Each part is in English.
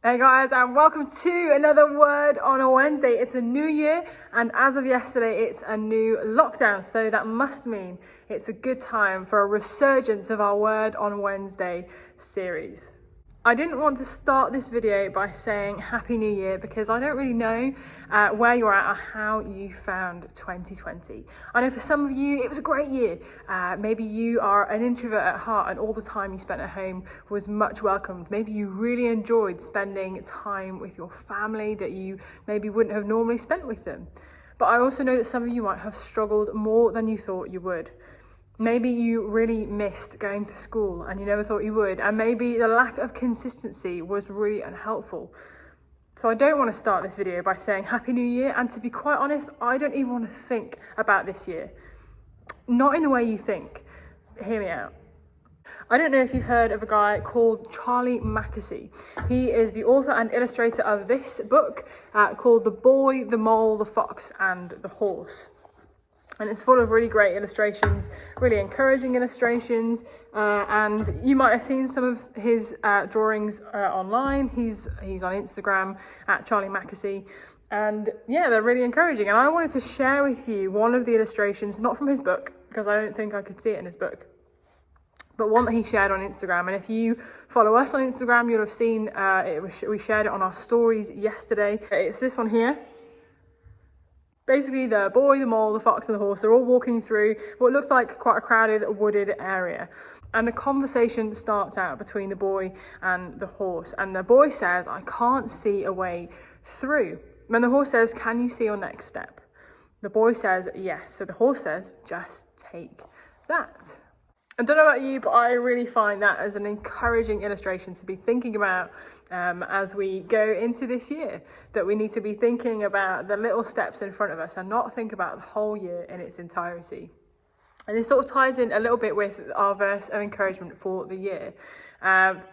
Hey guys, and welcome to another Word on a Wednesday. It's a new year, and as of yesterday, it's a new lockdown. So that must mean it's a good time for a resurgence of our Word on Wednesday series. I didn't want to start this video by saying Happy New Year because I don't really know where you're at or how you found 2020. I know for some of you it was a great year. Maybe you are an introvert at heart and all the time you spent at home was much welcomed. Maybe you really enjoyed spending time with your family that you maybe wouldn't have normally spent with them. But I also know that some of you might have struggled more than you thought you would. Maybe you really missed going to school and you never thought you would, and maybe the lack of consistency was really unhelpful. So I don't want to start this video by saying Happy New Year, and to be quite honest, I don't even want to think about this year. Not in the way you think. Hear me out. I don't know if you've heard of a guy called Charlie Mackesy. He is the author and illustrator of this book called The Boy, the Mole, the Fox and the Horse. And it's full of really great illustrations, really encouraging illustrations, and you might have seen some of his drawings online. He's on Instagram at Charlie Mackesy, and yeah, they're really encouraging. And I wanted to share with you one of the illustrations, not from his book, because I don't think I could see it in his book, but one that he shared on Instagram. And if you follow us on Instagram, you'll have seen we shared it on our stories yesterday. It's this one here. Basically, the boy, the mole, the fox and the horse are all walking through what looks like quite a crowded wooded area. And the conversation starts out between the boy and the horse. And the boy says, "I can't see a way through." And the horse says, "Can you see your next step?" The boy says, "Yes." So the horse says, "Just take that." I don't know about you, but I really find that as an encouraging illustration to be thinking about as we go into this year, that we need to be thinking about the little steps in front of us and not think about the whole year in its entirety. And it sort of ties in a little bit with our verse of encouragement for the year.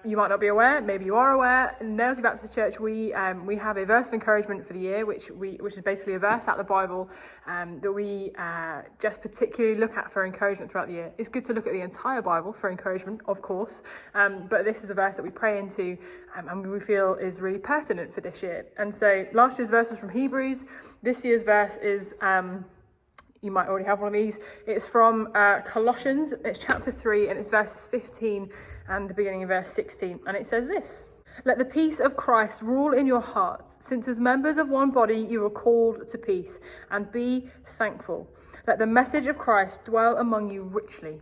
You might not be aware, maybe you are aware. In Nailsy Baptist Church, we have a verse of encouragement for the year, which is basically a verse out of the Bible that we just particularly look at for encouragement throughout the year. It's good to look at the entire Bible for encouragement, of course, but this is a verse that we pray into and we feel is really pertinent for this year. And so last year's verse was from Hebrews. This year's verse is... you might already have one of these. It's from Colossians. It's chapter 3 and it's verses 15 and the beginning of verse 16. And it says this: "Let the peace of Christ rule in your hearts, since as members of one body you are called to peace, and be thankful. Let the message of Christ dwell among you richly."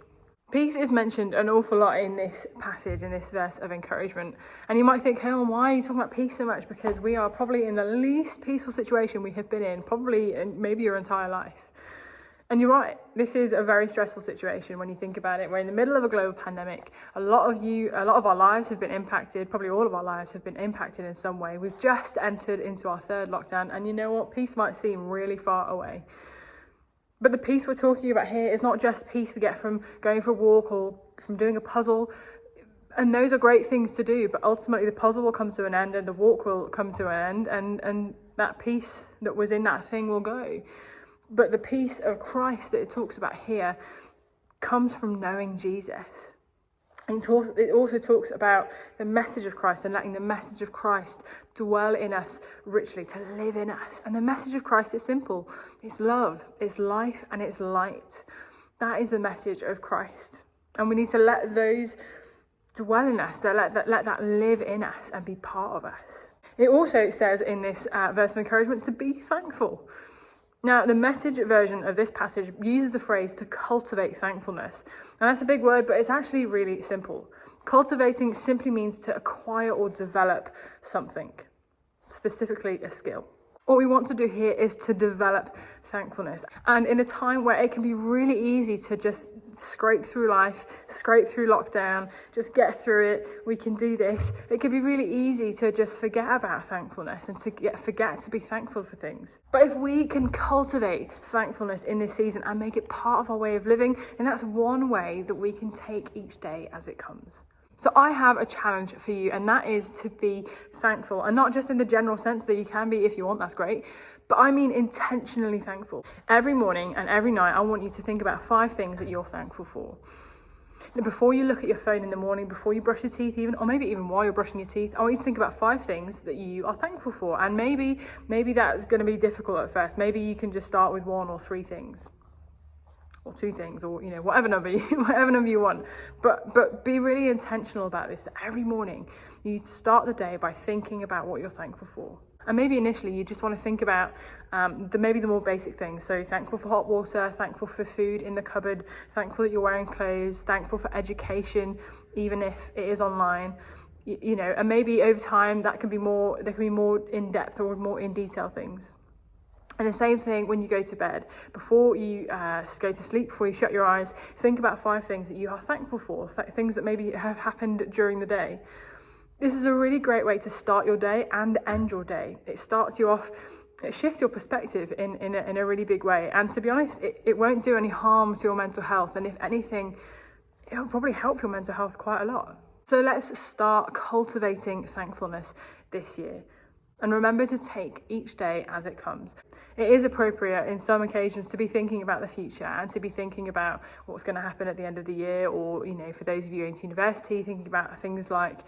Peace is mentioned an awful lot in this passage, in this verse of encouragement. And you might think, "Hey, why are you talking about peace so much?" Because we are probably in the least peaceful situation we have been in, probably in maybe your entire life. And you're right, this is a very stressful situation when you think about it. We're in the middle of a global pandemic. A lot of our lives have been impacted, probably all of our lives have been impacted in some way. We've just entered into our third lockdown, and you know what? Peace might seem really far away. But the peace we're talking about here is not just peace we get from going for a walk or from doing a puzzle. And those are great things to do, but ultimately the puzzle will come to an end and the walk will come to an end, and that peace that was in that thing will go. But the peace of Christ that it talks about here comes from knowing Jesus. And it also talks about the message of Christ and letting the message of Christ dwell in us richly, to live in us. And the message of Christ is simple. It's love, it's life, and it's light. That is the message of Christ. And we need to let those dwell in us, let that live in us and be part of us. It also says in this verse of encouragement to be thankful. Now, the Message version of this passage uses the phrase to cultivate thankfulness. And that's a big word, but it's actually really simple. Cultivating simply means to acquire or develop something, specifically a skill. What we want to do here is to develop thankfulness. And in a time where it can be really easy to just scrape through life, scrape through lockdown, just get through it, we can do this. It can be really easy to just forget about thankfulness and to forget to be thankful for things. But if we can cultivate thankfulness in this season and make it part of our way of living, then that's one way that we can take each day as it comes. So I have a challenge for you, and that is to be thankful. And not just in the general sense that you can be if you want, that's great. But I mean intentionally thankful. Every morning and every night, I want you to think about 5 things that you're thankful for. Before you look at your phone in the morning, before you brush your teeth even, or maybe even while you're brushing your teeth, I want you to think about 5 things that you are thankful for. And maybe that's going to be difficult at first. Maybe you can just start with 1 or 3 things, or 2 things, or whatever number you want. But be really intentional about this. Every morning you start the day by thinking about what you're thankful for. And maybe initially you just want to think about the more basic things. So thankful for hot water, thankful for food in the cupboard, thankful that you're wearing clothes, thankful for education, even if it is online. And maybe over time there can be more in depth or more in detail things. And the same thing when you go to bed. Before you go to sleep, before you shut your eyes, think about 5 things that you are thankful for, things that maybe have happened during the day. This is a really great way to start your day and end your day. It starts you off, it shifts your perspective in a really big way. And to be honest, it won't do any harm to your mental health. And if anything, it'll probably help your mental health quite a lot. So let's start cultivating thankfulness this year. And remember to take each day as it comes. It is appropriate in some occasions to be thinking about the future and to be thinking about what's going to happen at the end of the year, or, for those of you going to university, thinking about things like,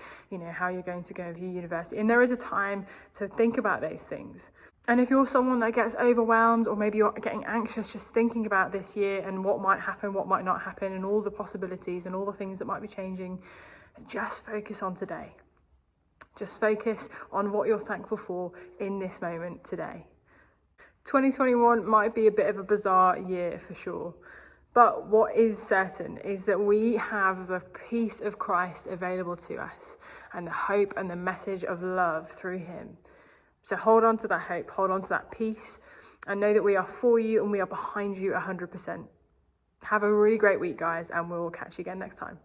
how you're going to go view university. And there is a time to think about those things. And if you're someone that gets overwhelmed, or maybe you're getting anxious just thinking about this year and what might happen, what might not happen, and all the possibilities and all the things that might be changing, just focus on today. Just focus on what you're thankful for in this moment today. 2021 might be a bit of a bizarre year for sure, but what is certain is that we have the peace of Christ available to us, and the hope and the message of love through him. So hold on to that hope, hold on to that peace, and know that we are for you and we are behind you 100%. Have a really great week, guys, and we'll catch you again next time.